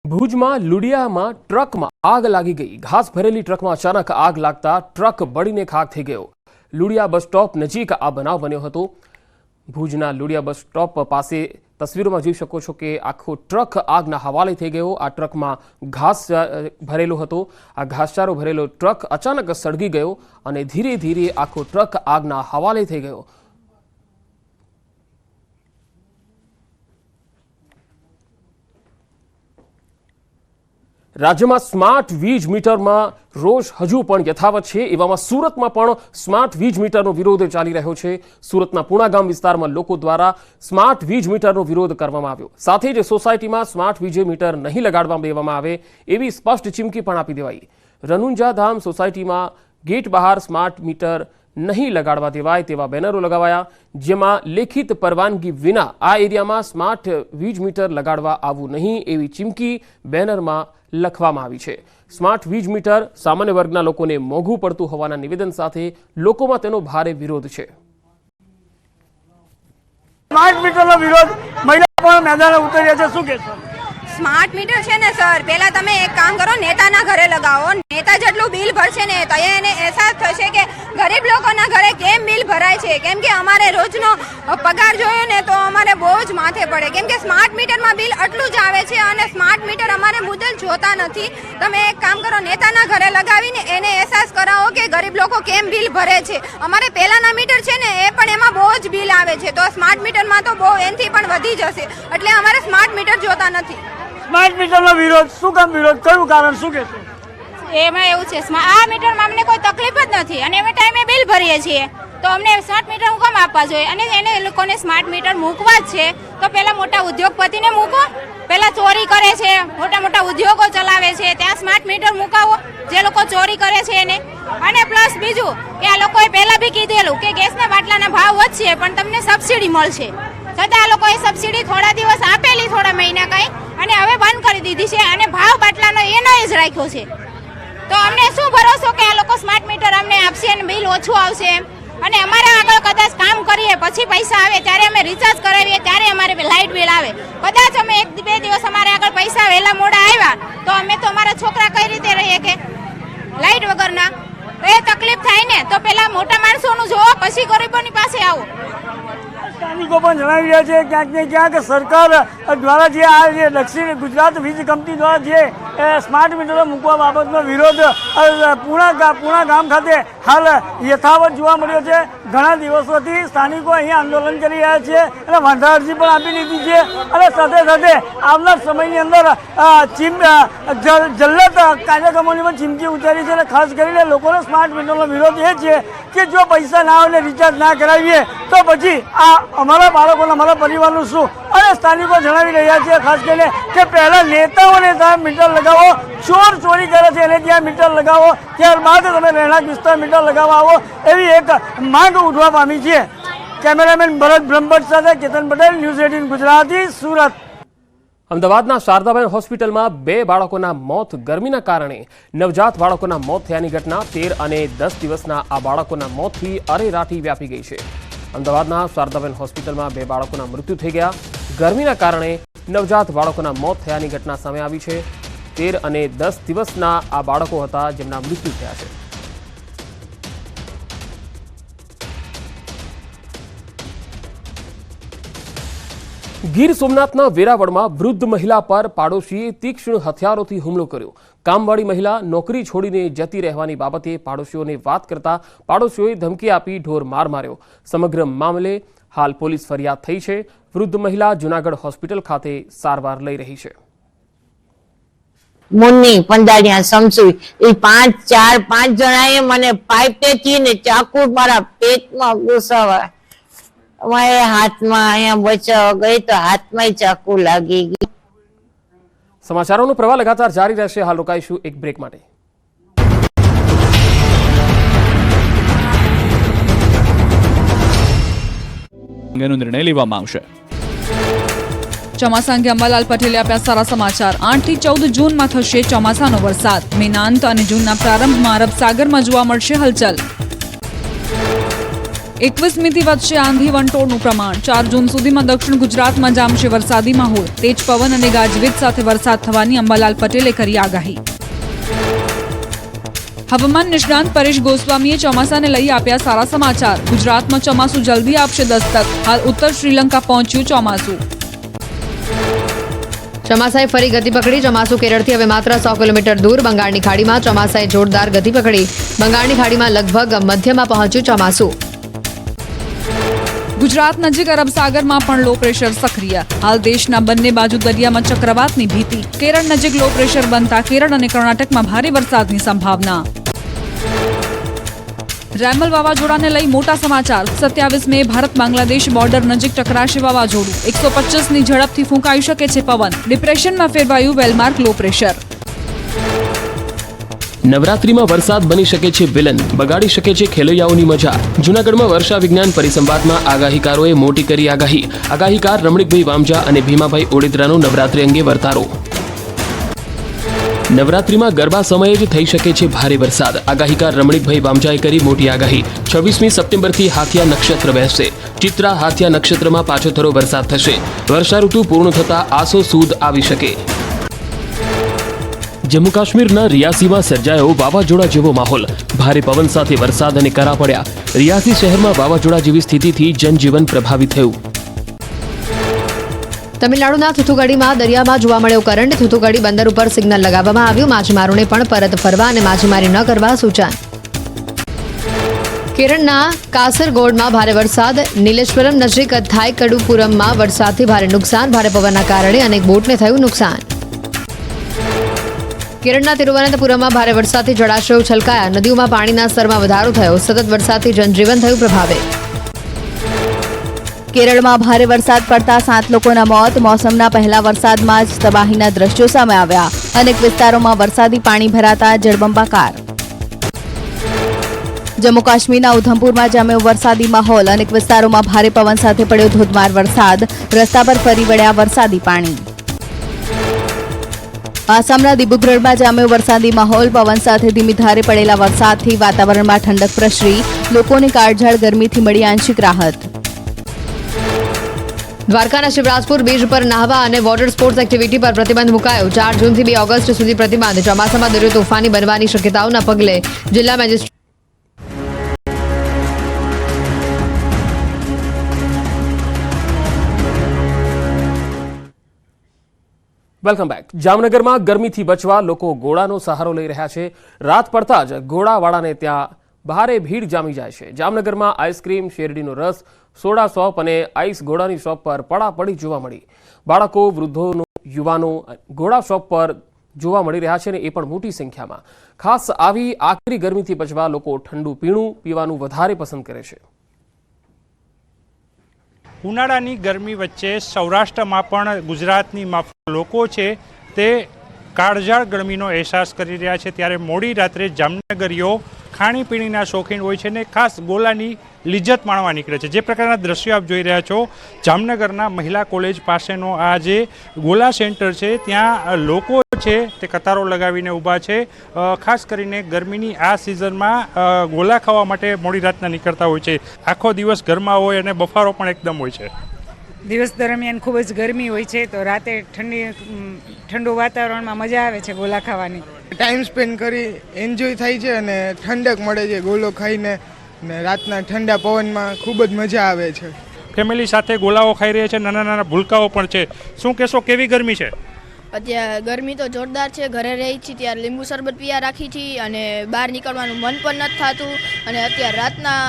ભુજમાં લુડિયામાં ટ્રકમાં આગ લાગી ગઈ। ઘાસ ભરેલી ટ્રકમાં અચાનક આગ લાગતા ટ્રક બળીને ખાખ થઈ ગયો। લુડિયા બસ સ્ટોપ નજીક આ બનાવ બન્યો હતો। ભુજના લુડિયા બસ સ્ટોપ પાસે તસવીરોમાં જોઈ શકો છો કે આખો ટ્રક આગના હવાલે થઈ ગયો। આ ટ્રકમાં ઘાસ ભરેલો હતો। આ ઘાસચારો ભરેલો ટ્રક અચાનક સળગી ગયો અને ધીરે ધીરે આખો ટ્રક આગના હવાલે થઈ ગયો। રાજ્યમાં સ્માર્ટ વીજ મીટરમાં રોષ હજુ પણ યથાવત છે। એવામાં સુરતમાં પણ સ્માર્ટ વીજ મીટરનો વિરોધ ચાલી રહ્યો છે। સુરતના પૂણા ગામ વિસ્તારમાં લોકો દ્વારા સ્માર્ટ વીજ મીટરનો વિરોધ કરવામાં આવ્યો। સાથે જ સોસાયટીમાં સ્માર્ટ વીજ મીટર નહીં લગાડવામાં દેવામાં આવે એવી સ્પષ્ટ ચીમકી પણ આપી દેવાઈ। રનુંજા ધામ સોસાયટીમાં ગેટ બહાર સ્માર્ટ મીટર નહીં લગાડવા દેવાય તેવા બેનરો લગાવાયા, જેમાં લેખિત પરવાનગી વિના આ એરિયામાં સ્માર્ટ વીજ મીટર લગાડવા આવવું નહીં એવી ચીમકી બેનરમાં લખવામાં આવી છે। સ્માર્ટ વીજ મીટર સામાન્ય વર્ગના લોકોને મોંઘું પડતું હોવાના નિવેદન સાથે લોકોમાં તેનો ભારે વિરોધ છે। સ્માર્ટ મીટરનો વિરોધ મહિલા પણ મેદાને ઉતર્યા છે, શું કહેશો? સ્માર્ટ મીટર છે ને સર, પહેલા તમે એક કામ કરો, નેતાના ઘરે લગાવો। નેતા જેટલું બિલ ભરશે ને તો એને અહેસાસ થશે કે ગરીબ લોકોના ઘરે કેમ બિલ ભરાય છે। કેમ કે અમારે રોજનો પગાર જોઈએ ને તો અમારે બહુ જ માથે પડે, કેમ કે સ્માર્ટ મીટરમાં બિલ આટલું જ આવે છે અને સ્માર્ટ મીટર અમારે મુદ્દલ જોતા નથી। તમે એક કામ કરો, નેતાના ઘરે લગાવીને એને અહેસાસ કરાવો કે ગરીબ લોકો કેમ બિલ ભરે છે। અમારે પહેલાના મીટર છે ને એ પણ એમાં બહુ જ બિલ આવે છે, તો સ્માર્ટ મીટરમાં તો બહુ એનાથી પણ વધી જશે, એટલે અમારે સ્માર્ટ મીટર જોતા નથી। સ્માર્ટ મીટરનો વિરોધ શું કામ વિરોધ, કયું કારણ, શું કહેશો? એમાં એવું છે, આ મીટરમાં અમને કોઈ તકલીફ જ નથી અને અમે ટાઈમે બિલ ભરીએ છીએ, તો અમને સ્માર્ટ મીટર હું કામ આપવા જોઈએ? અને એને એ લોકોને સ્માર્ટ મીટર મૂકવા જ છે તો પહેલા મોટા ઉદ્યોગપતિને મૂકો। પહેલા ચોરી કરે છે, મોટા મોટા ઉદ્યોગો ચલાવે છે, ત્યાં સ્માર્ટ મીટર મુકાવો જે લોકો ચોરી કરે છે એને। અને પ્લસ બીજું કે આ લોકોએ પહેલા બી કીધેલું કે ગેસના બાટલાના ભાવ વધશે પણ તમને સબસિડી મળશે, છતાં આ લોકોએ સબસિડી થોડા દિવસ આપેલી, થોડા મહિના કંઈ, અને હવે બંધ કરી દીધી છે અને ભાવ બાટલાનો એનો જ રાખ્યો છે। તો અમને શું ભરોસો કે આ લોકો સ્માર્ટ મીટર અમને આપશે અને બિલ ઓછું આવશે એમ? અને અમારે આગળ કદાચ કામ કરીએ પછી પૈસા આવે ત્યારે અમે રિચાર્જ કરાવીએ ત્યારે અમારે લાઇટ બિલ આવે, કદાચ અમે 1-2 દિવસ અમારે આગળ પૈસા વહેલા મોડા આવ્યા તો અમે તો અમારા છોકરા કઈ રીતે રહીએ કે લાઇટ વગરના? તો એ તકલીફ થાય ને, તો પેલા મોટા માણસોનું જોવો પછી ગરીબોની પાસે આવો। સ્થાનિકો પણ જણાવી રહ્યા છે ક્યાંક ને ક્યાંક સરકાર દ્વારા જે આ જે દક્ષિણ ગુજરાત વીજ કંપની દ્વારા જે સ્માર્ટ મીટરો મૂકવા બાબતનો વિરોધ પૂણા ગામ ખાતે હાલ યથાવત જોવા મળ્યો છે। ઘણા દિવસોથી સ્થાનિકો અહીંયા આંદોલન કરી રહ્યા છે અને વાંધા અરજી પણ આપી દીધી છે અને સાથે સાથે આવનાર સમયની અંદર જલ્લત કાર્યક્રમોની પણ ચીમકી ઉચ્ચારી છે અને ખાસ કરીને લોકોનો સ્માર્ટ મીટરનો વિરોધ એ છે કે જો પૈસા ના આવે રિચાર્જ ના કરાવીએ તો પછી આ અમારા બાળકોના, અમારા પરિવારનું શું? અને સ્થાનિકો જણાવી રહ્યા છે ખાસ કરીને કે પહેલાં નેતાઓને ત્યાં મીટર લગાવો, ચોર ચોરી કરે છે એને ત્યાં મીટર લગાવો, ત્યારબાદ તમે રહેણાંક વિસ્તાર મીટર લગાવવા આવો, એવી એક માંગ ઉઠવા પામી છે। કેમેરામેન ભરત બ્રહ્મભટ્ટ સાથે કેતન પટેલ, ન્યૂઝ 18 ગુજરાતી, સુરત। અમદાવાદના શારદાબેન હોસ્પિટલમાં 2 બાળકોના મોત ગરમીના કારણે નવજાત બાળકોના મોત થયાની ઘટના 13 અને 10 દિવસના આ બાળકોના મોતથી અરેરાટી વ્યાપી ગઈ છે। અમદાવાદના શારદાબેન હોસ્પિટલમાં 2 બાળકોના મૃત્યુ થઈ ગયા। ગરમીના કારણે નવજાત બાળકોના મોત થયાની ઘટના સામે આવી છે। 13 અને 10 દિવસના આ બાળકો હતા જેમના મૃત્યુ થયા છે। ગીર સોમનાથના વેરાવળમાં વૃદ્ધ મહિલા પર પાડોશીએ તીક્ષ્ણ હથિયારોથી હુમલો કર્યો। કામવાળી મહિલા નોકરી છોડીને જતી રહેવાની બાબતે પાડોશીઓને વાત કરતા પાડોશીઓએ ધમકી આપી ઢોર માર માર્યો। સમગ્ર મામલે હાલ પોલીસ ફરિયાદ થઈ છે। વૃદ્ધ મહિલા જૂનાગઢ હોસ્પિટલ ખાતે સારવાર લઈ રહી છે। મુન્ની પંદાડિયા સમસુ એ 5 જણાએ મને પાઇપેથી ને ચાકુ મારા પેટમાં ઘુસાવા, મારે હાથમાં અહીંયા બચાવ ગઈ તો હાથમાં ચાકુ લાગી ગઈ। સમાચારોનો પ્રવાહ લગાતાર જારી રહેશે। હાલ રોકાઈશું એક બ્રેક માટે। નિર્ણય લેવામાં આવશે। ચોમાસા અંગે અંબાલાલ પટેલે આપ્યા સારા સમાચાર। 8 થી 14 જૂનમાં થશે ચોમાસાનો વરસાદ। મેના અંત અને જૂનના પ્રારંભમાં અરબ સાગરમાં જોવા મળશે હલચલ। 21મીથી વધશે આંધી વંટોળનું પ્રમાણ 4 જૂન સુધીમાં દક્ષિણ ગુજરાતમાં જામશે વરસાદી માહોલ તેજ પવન અને ગાજવીજ સાથે વરસાદ થવાની અંબાલાલ પટેલે કરી આગાહી હવામાન નિષ્ણાંત પરેશ ગોસ્વામીએ ચોમાસાને લઈ આપ્યા સારા સમાચાર ગુજરાતમાં ચોમાસું જલ્દી આપશે દસ્તક હાલ ઉત્તર શ્રીલંકા પહોંચ્યું ચોમાસું ચોમાસાએ ફરી ગતિ પકડી ચોમાસું કેરળથી હવે માત્ર 100 કિલોમીટર દૂર બંગાળની ખાડીમાં ચોમાસાએ જોરદાર ગતિ પકડી બંગાળની ખાડીમાં લગભગ મધ્યમાં પહોંચ્યું ચોમાસું ગુજરાત નજીક અરબ સાગરમાં પણ લો પ્રેશર સક્રિય હાલ દેશના બંને બાજુ દરિયામાં ચક્રવાતની ભીતિ કેરળ નજીક લો પ્રેશર બનતા કેરળ અને કર્ણાટકમાં ભારે વરસાદની સંભાવના રેમલ વાવાઝોડાને લઈ મોટા સમાચાર 27 મે ભારત બાંગ્લાદેશ બોર્ડર નજીક ટકરાશે વાવાઝોડું 125ની ઝડપથી ફૂંકાઈ શકે છે પવન ડિપ્રેશનમાં ફેરવાયું વેલમાર્ક લો પ્રેશર નવરાત્રીમાં વરસાદ બની શકે છે વિલન બગાડી શકે છે ખેલૈયાઓની મજા જૂનાગઢમાં વર્ષા વિજ્ઞાન પરિસંવાદમાં આગાહીકારોએ મોટી કરી આગાહીકાર રમણીકભાઈ વામજા અને ભીમાભાઈ ઓડેદરાનો નવરાત્રી અંગે વર્તારો નવરાત્રીમાં ગરબા સમયે જ થઈ શકે છે ભારે વરસાદ આગાહીકાર રમણીકભાઈ વામજાએ કરી મોટી આગાહી 26મી સપ્ટેમ્બરથી હાથિયા નક્ષત્ર બેસશે ચિત્રા હાથિયા નક્ષત્રમાં પાછોતરો વરસાદ થશે વર્ષા ઋતુ પૂર્ણ થતા આસો સુદ આવી શકે જમ્મુ કાશ્મીરના રિયાસીમાં સર્જાયો વાવાઝોડા જેવો માહોલ ભારે પવન સાથે વરસાદ અને કરા પડ્યા રિયાસી શહેરમાં વાવાઝોડા જેવી સ્થિતિથી જનજીવન પ્રભાવિત થયું તમિલનાડુના થુથુગડીમાં દરિયામાં જોવા મળ્યો કરંટ થુથુગડી બંદર ઉપર સિગ્નલ લગાવવામાં આવ્યું માછીમારોને પણ પરત ફરવા અને માછીમારી ન કરવા સૂચન કેરળના કાસરગોડમાં ભારે વરસાદ નીલેશ્વરમ નજીક થાયકડુપુરમમાં વરસાદથી ભારે નુકસાન ભારે પવનના કારણે અનેક બોટને થયું નુકસાન કેરળના તિરુવનંતપુરમમાં ભારે વરસાદથી જળાશયો છલકાયા નદીઓમાં પાણીના સ્તરમાં વધારો થયો સતત વરસાદથી જનજીવન થયું પ્રભાવિત કેરળમાં ભારે વરસાદ પડતા 7 લોકોના મોત મોસમના પહેલા વરસાદમાં જ તબાહીના દ્રશ્યો સામે આવ્યા અનેક વિસ્તારોમાં વરસાદી પાણી ભરાતા જળબંબાકાર જમ્મુ કાશ્મીરના ઉધમપુરમાં જામ્યો વરસાદી માહોલ અનેક વિસ્તારોમાં ભારે પવન સાથે પડ્યો ધોધમાર વરસાદ રસ્તા પર ફરી વળ્યા વરસાદી પાણી આસામના દિબ્રુગઢમાં જામ્યો વરસાદી માહોલ પવન સાથે ધીમી ધારે પડેલા વરસાદથી વાતાવરણમાં ઠંડક પ્રસરી લોકોને કાળઝાળ ગરમીથી મળી આંશિક રાહત દ્વારકાના શિવરાજપુર બીચ પર નાહવા અને વોટર સ્પોર્ટ્સ એક્ટિવિટી પર પ્રતિબંધ મુકાયો 4 જૂનથી 2 ઓગસ્ટ સુધી પ્રતિબંધ ચોમાસામાં દરિયો તોફાની બનવાની શક્યતાઓના પગલે જિલ્લા મેજિસ્ટ્રેટ વેલકમ બેક જામનગરમાં ગરમીથી બચવા લોકો ઘોડાનો સહારો લઈ રહ્યા છે રાત પડતા જ ઘોડાવાળાને ત્યાં ભારે ભીડ જામી જાય છે જામનગરમાં આઈસ્ક્રીમ શેરડીનો રસ સોડા શોપ અને આઈસ ઘોડાની શોપ પર પડાપડી જોવા મળી બાળકો વૃદ્ધોનો યુવાનો ઘોડા શોપ પર જોવા મળી રહ્યા છે અને એ પણ મોટી સંખ્યામાં ખાસ આવી આકરી ગરમીથી બચવા લોકો ઠંડુ પીણું પીવાનું વધારે પસંદ કરે છે ઉનાળાની ગરમી વચ્ચે સૌરાષ્ટ્રમાં પણ ગુજરાતની માફક લોકો છે તે કાળઝાળ ગરમીનો અહેસાસ કરી રહ્યા છે ત્યારે મોડી રાત્રે જામનગરીઓ ખાણીપીણીના શોખીન હોય છે ને ખાસ ગોલાની લિજ્જત માણવા નીકળે છે જે પ્રકારના દ્રશ્યો આપ જોઈ રહ્યા છો જામનગરના મહિલા કોલેજ પાસેનો આ જે ગોલા સેન્ટર છે ત્યાં લોકો છે તે કતારો લગાવીને ઊભા છે ખાસ કરીને ગરમીની આ સિઝનમાં ગોલા ખાવા માટે મોડી રાતના નીકળતા હોય છે આખો દિવસ ઘરમાં હોય અને બફારો પણ એકદમ હોય છે દિવસ દરમિયાન ખૂબ જ ગરમી હોય છે તો રાતે ઠંડુ વાતાવરણમાં મજા આવે છે ગોલા ખાવાની ટાઈમ સ્પેન્ડ કરી એન્જોય થાય છે અને ઠંડક મળે છે ગોલો ખાઈને ને રાતના ઠંડા પવનમાં ખૂબ જ મજા આવે છે ફેમિલી સાથે ગોલાઓ ખાઈ રહ્યા છે નાના નાના ભૂલકાઓ પણ છે શું કહેશો કેવી ગરમી છે અત્યારે ગરમી તો જોરદાર છે ઘરે રહી છીએ ત્યારે લીંબુ શરબત પીયા રાખી છીએ અને બહાર નીકળવાનું મન પણ નથી થતું અને અત્યારે રાતના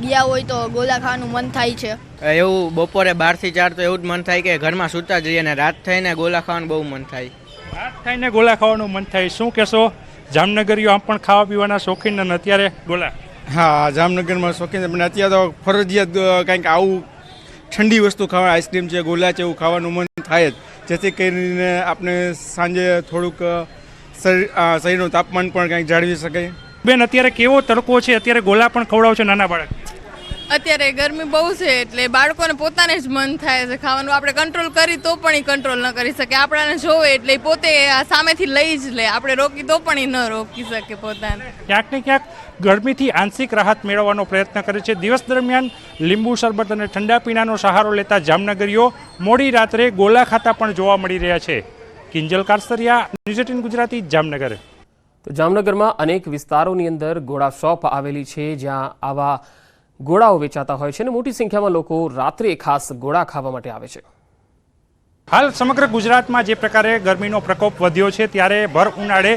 ગયા હોય તો ગોલા ખાવાનું મન થાય છે એવું બપોરે 12 થી 4 તો એવું જ મન થાય કે ઘરમાં સૂતા જઈએ અને રાત થઈને ગોલા ખાવાનું બહુ મન થાય રાત થઈને ગોલા ખાવાનું મન થાય શું કહેશો જામનગરીઓ આમ પણ ખાવા પીવાના શોખીન અને અત્યારે ગોલા હા જામનગરમાં શોખીન પણ અત્યારે તો ફરજિયાત કંઈક આવું ઠંડી વસ્તુ ખાવા આઈસ્ક્રીમ છે ગોલા છે એવું ખાવાનું મન થાય જ જેથી કરીને આપણે સાંજે થોડુંક શરીરનું તાપમાન પણ કંઈક જાળવી શકાય બેન અત્યારે કેવો તડકો છે અત્યારે ગોલા પણ ખવડાવો છો નાના બાળક અત્યારે ગરમી બહુ છે એટલે બાળકોને પોતાને જ મન થાય છે ખાવાનું. આપણે કંટ્રોલ કરી તો પણ એ કંટ્રોલ ન કરી શકે. આપણાને જોવે એટલે ઈ પોતે આ સામેથી લઈ જ લે. આપણે રોકી તો પણ એ ન રોકી શકે પોતાને. ક્યાંક ને ક્યાંક ગરમીથી આંશિક રાહત મેળવવાનો પ્રયત્ન કરે છે. દિવસ દરમિયાન લીંબુ શરબત અને ઠંડા પીણાનો સહારો લેતા જામનગરીઓ મોડી રાત્રે ગોલા ખાતા પણ જોવા મળી રહ્યા છે. કિંજલ કારસરિયા, ન્યૂઝ 18 ગુજરાતી, જામનગર. તો જામનગરમાં અનેક વિસ્તારોની અંદર ગોળા શોપ આવેલી છે જ્યાં આવા ગોળાઓ વેચાતા હોય છે અને મોટી સંખ્યામાં લોકો રાત્રે ખાસ ગોળા ખાવા માટે આવે છે. હાલ સમગ્ર ગુજરાતમાં જે પ્રકારે ગરમીનો પ્રકોપ વધ્યો છે ત્યારે ભર ઉનાળે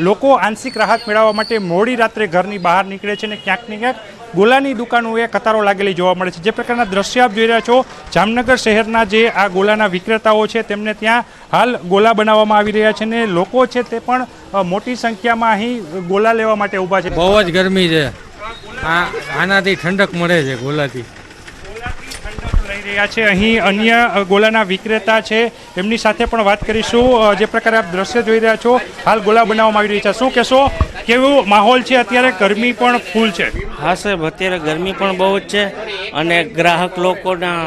લોકો આંશિક રાહત મેળવવા માટે મોડી રાત્રે ઘરની બહાર નીકળે છે અને ક્યાંક ને ક્યાંક ગોલાની દુકાનોએ કતારો લાગેલી જોવા મળે છે. જે પ્રકારના દ્રશ્ય આપ જોઈ રહ્યા છો, જામનગર શહેરના જે આ ગોલાના વિક્રેતાઓ છે તેમને ત્યાં હાલ ગોલા બનાવવામાં આવી રહ્યા છે અને લોકો છે તે પણ મોટી સંખ્યામાં અહીં ગોલા લેવા માટે ઊભા છે. બહુ જ ગરમી છે, આનાથી ઠંડક મળે છે ગોલાથી. લઈ રહ્યા છે અહીં અન્ય ગોલાના વિક્રેતા છે, એમની સાથે પણ વાત કરીશું. જે પ્રકારે આપ દ્રશ્ય જોઈ રહ્યા છો, હાલ ગોલા બનાવવામાં આવી રહી છે. શું કહેશો, કેવો માહોલ છે? અત્યારે ગરમી પણ ફૂલ છે. હા સાહેબ, અત્યારે ગરમી પણ બહુ જ છે અને ગ્રાહક લોકોના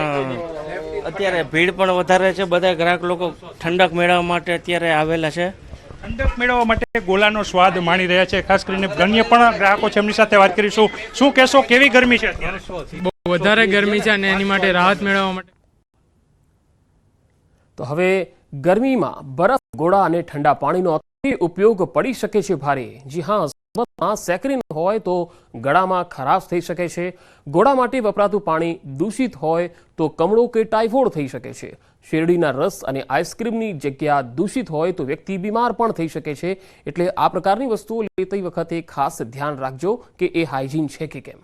અત્યારે ભીડ પણ વધારે છે. બધા ગ્રાહક લોકો ઠંડક મેળવવા માટે અત્યારે આવેલા છે. ઠંડક મેળવવા માટે ગોલાનો સ્વાદ માણી રહ્યા છે. ખાસ કરીને અન્ય પણ ગ્રાહકો છે, એમની સાથે વાત કરીશું. શું કહેશો, કેવી ગરમી છે અત્યારે? બહુ વધારે ગરમી છે અને એની માટે રાહત મેળવવા માટે. તો હવે ગરમીમાં બરફ, ગોળા અને ઠંડા પાણીનો ઉપયોગ પડી શકે છે ભારે. જી હા, શરબતમાં સેકરીન હોય તો ગળામાં ખરાશ થઈ શકે છે. ગોળા માટે વપરાતું પાણી દૂષિત હોય તો કમળો કે ટાઇફોઇડ થઈ શકે છે. શેરડીના રસ અને આઈસ્ક્રીમની જગ્યા દૂષિત હોય તો વ્યક્તિ બીમાર પણ થઈ શકે છે. એટલે આ પ્રકારની વસ્તુઓ લેતી વખતે ખાસ ધ્યાન રાખજો કે એ હાઇજીન છે કે કેમ.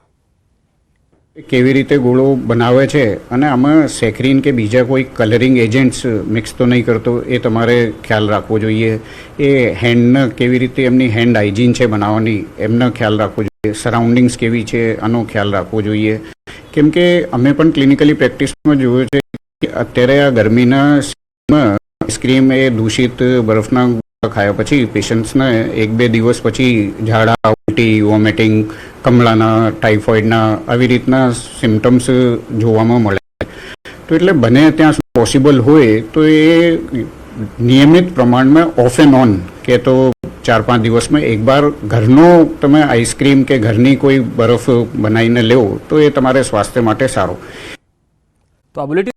કેવી રીતે ગોળો બનાવે છે અને આમાં સેક્રીન કે બીજા કોઈ કલરિંગ એજન્ટ્સ મિક્સ તો નહીં કરતો, એ તમારે ખ્યાલ રાખવો જોઈએ. એ હેન્ડને કેવી રીતે એમની હેન્ડ હાઇજીન છે બનાવવાની, એમનો ખ્યાલ રાખવો જોઈએ. સરાઉન્ડિંગ્સ કેવી છે આનો ખ્યાલ રાખવો જોઈએ. કેમ કે અમે પણ ક્લિનિકલી પ્રેક્ટિસમાં જોયું છે કે અત્યારે આ ગરમીના આઈસ્ક્રીમ એ દૂષિત બરફના ખાયા પછી પેશન્ટ્સને 1-2 દિવસ પછી ઝાડા, ઉલટી, વોમિટિંગ, કમળાના, ટાઇફોઇડના આવી રીતના સિમ્ટમ્સ જોવામાં મળે. તો એટલે બને ત્યાં પોસિબલ હોય તો એ નિયમિત પ્રમાણમાં ઓફ એન્ડ ઓન કે તો 4-5 દિવસમાં એકવાર ઘરનો તમે આઈસ્ક્રીમ કે ઘરની કોઈ બરફ બનાવીને લેવો તો એ તમારે સ્વાસ્થ્ય માટે સારું. તો આ બુલેટિન